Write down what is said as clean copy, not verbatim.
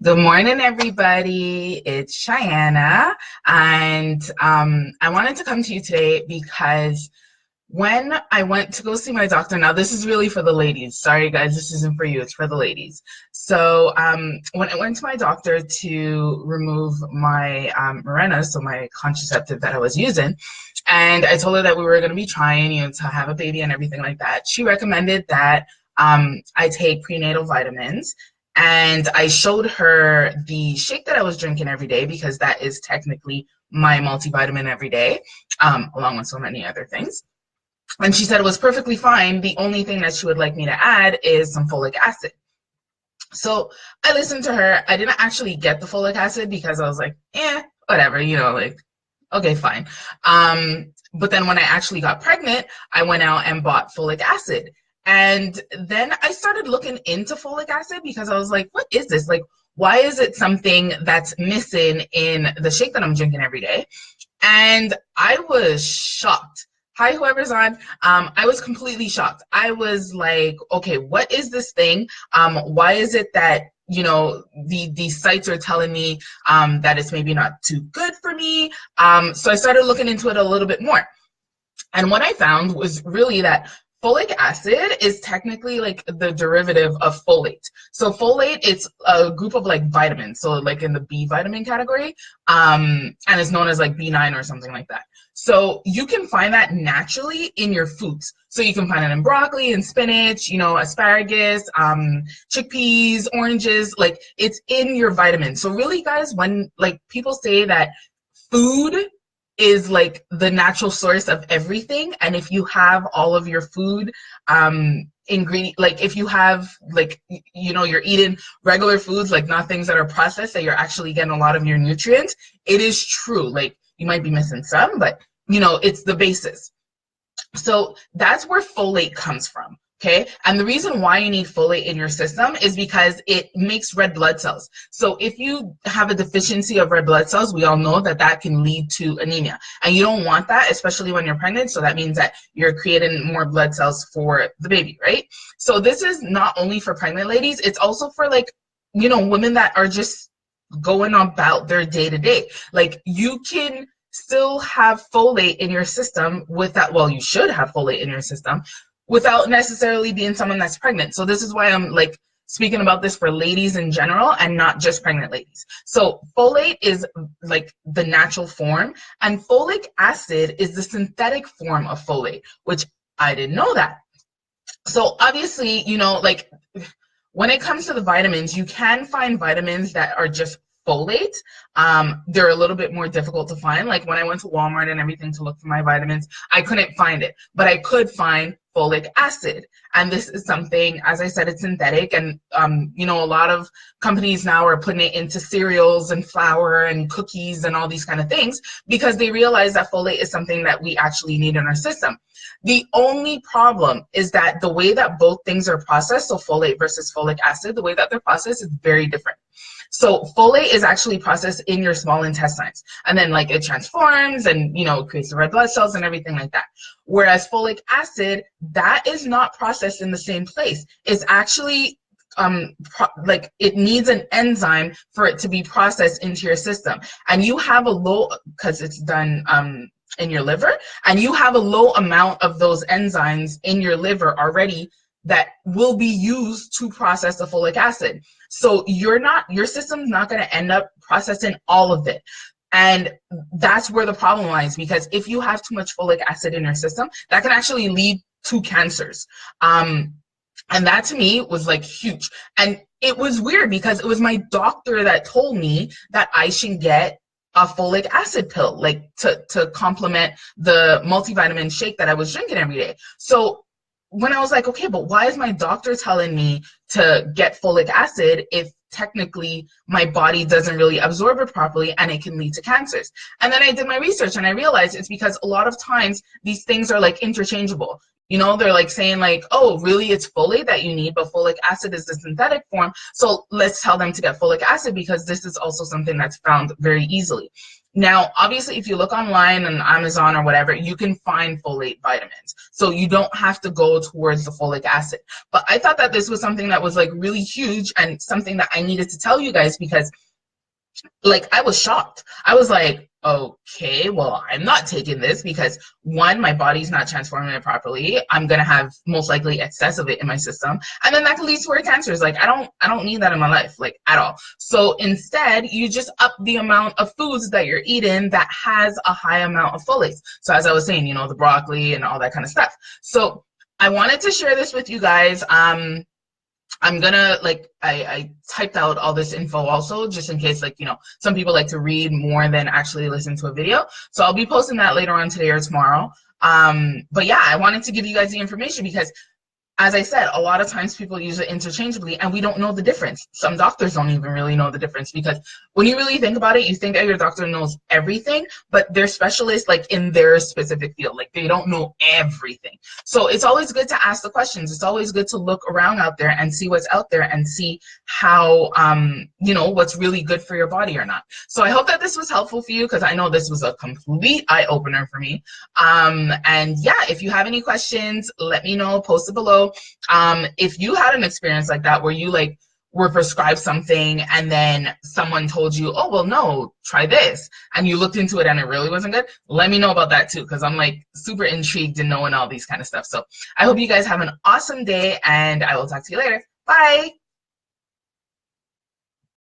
Good morning, everybody. It's Cheyenne, and I wanted to come to you today because when I went to go see my doctor, now this is really for the ladies. Sorry, guys, this isn't for you. It's for the ladies. So when I went to my doctor to remove my Mirena, so my contraceptive that I was using, and I told her that we were going to be trying, to have a baby and everything like that, she recommended that I take prenatal vitamins. And I showed her the shake that I was drinking every day because that is technically my multivitamin every day, along with so many other things. And she said it was perfectly fine. The only thing that she would like me to add is some folic acid. So I listened to her. I didn't actually get the folic acid because I was like, whatever, okay, fine. But then when I actually got pregnant, I went out and bought folic acid. And then I started looking into folic acid because I was like, what is this? Like, why is it something that's missing in the shake that I'm drinking every day? And I was shocked. Hi, whoever's on. I was completely shocked. I was like, okay, what is this thing? Why is it that, these sites are telling me that it's maybe not too good for me? So I started looking into it a little bit more. And what I found was really that folic acid is technically like the derivative of folate. So folate, it's a group of like vitamins. So like in the B vitamin category, and it's known as like B9 or something like that. So you can find that naturally in your foods. So you can find it in broccoli and spinach, asparagus, chickpeas, oranges, like it's in your vitamins. So really, guys, when like people say that food is like the natural source of everything, and if you have all of your food ingredient, like if you have like you're eating regular foods, like not things that are processed, that you're actually getting a lot of your nutrients, it is true. Like you might be missing some, but it's the basis. So that's where folate comes from. Okay, and the reason why you need folate in your system is because it makes red blood cells. So if you have a deficiency of red blood cells, we all know that that can lead to anemia. And you don't want that, especially when you're pregnant. So that means that you're creating more blood cells for the baby, right? So this is not only for pregnant ladies, it's also for like, women that are just going about their day-to-day. Like you can still have folate in your system with that. Well, you should have folate in your system without necessarily being someone that's pregnant. So this is why I'm like speaking about this for ladies in general and not just pregnant ladies. So folate is like the natural form, and folic acid is the synthetic form of folate, which I didn't know that. So obviously, like when it comes to the vitamins, you can find vitamins that are just folate. They're a little bit more difficult to find. Like when I went to Walmart and everything to look for my vitamins, I couldn't find it, but I could find folic acid. And this is something, as I said, it's synthetic, and a lot of companies now are putting it into cereals and flour and cookies and all these kind of things because they realize that folate is something that we actually need in our system. The only problem is that the way that both things are processed, so folate versus folic acid, the way that they're processed is very different. So folate is actually processed in your small intestines, and then like it transforms and creates the red blood cells and everything like that. Whereas folic acid, that is not processed in the same place. It's actually like it needs an enzyme for it to be processed into your system, and you have a low, because it's done in your liver, and you have a low amount of those enzymes in your liver already that will be used to process the folic acid. So your system's not going to end up processing all of it. And that's where the problem lies, because if you have too much folic acid in your system, that can actually lead to cancers. And that to me was like huge. And it was weird because it was my doctor that told me that I should get a folic acid pill, like to complement the multivitamin shake that I was drinking every day. So when I was like, okay, but why is my doctor telling me to get folic acid if technically my body doesn't really absorb it properly and it can lead to cancers? And then I did my research and I realized it's because a lot of times these things are like interchangeable. You know, they're like saying like, oh, really, it's folate that you need, but folic acid is the synthetic form. So let's tell them to get folic acid because this is also something that's found very easily. Now, obviously, if you look online on Amazon or whatever, you can find folate vitamins. So you don't have to go towards the folic acid. But I thought that this was something that was like really huge and something that I needed to tell you guys because like I was shocked. I was like, okay, well, I'm not taking this because one, my body's not transforming it properly. I'm gonna have most likely excess of it in my system, and then that could lead to rare cancers. Like I don't need that in my life, like at all. So instead, you just up the amount of foods that you're eating that has a high amount of folates. So as I was saying, you know, the broccoli and all that kind of stuff. So I wanted to share this with you guys. I'm gonna like I typed out all this info also just in case, like, you know, some people like to read more than actually listen to a video. So I'll be posting that later on today or tomorrow. But yeah, I wanted to give you guys the information because, as I said, a lot of times people use it interchangeably and we don't know the difference. Some doctors don't even really know the difference because when you really think about it, you think that your doctor knows everything, but they're specialists like in their specific field. Like they don't know everything. So it's always good to ask the questions. It's always good to look around out there and see what's out there and see how, you know, what's really good for your body or not. So I hope that this was helpful for you because I know this was a complete eye-opener for me. And yeah, if you have any questions, let me know, post it below. If you had an experience like that where you like were prescribed something and then someone told you, oh, well, no, try this, and you looked into it and it really wasn't good, let me know about that too, because I'm like super intrigued in knowing all these kind of stuff. So I hope you guys have an awesome day and I will talk to you later. Bye.